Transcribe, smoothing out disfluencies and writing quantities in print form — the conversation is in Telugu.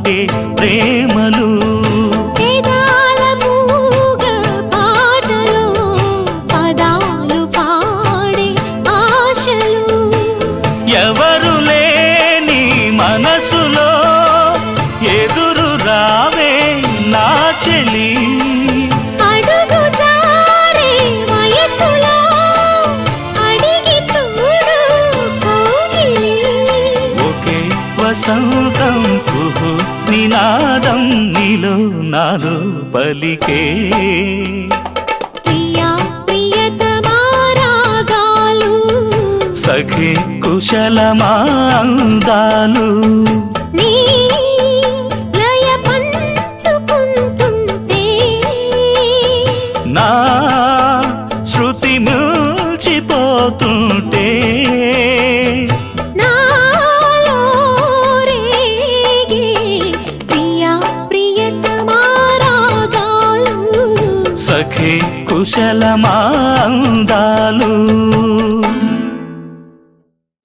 పుట్టే ప్రేమలు ఎవరు లేని మనసులో ఎదురు రావే నా చెలి అడుగు జారే వయసులో అడిగి చూడు కౌగిలి ఒకే వసంతం కుహు నినాదం నీలో నాలో పలికే సఖి కుశలమా అందాలు నీ లయ పంచుకుంటుంటే నా శృతి మిల్చిపోతుంటే నాలో రేగే ప్రియా ప్రియతమా రాగాలు సఖి కుశలమా అందాలు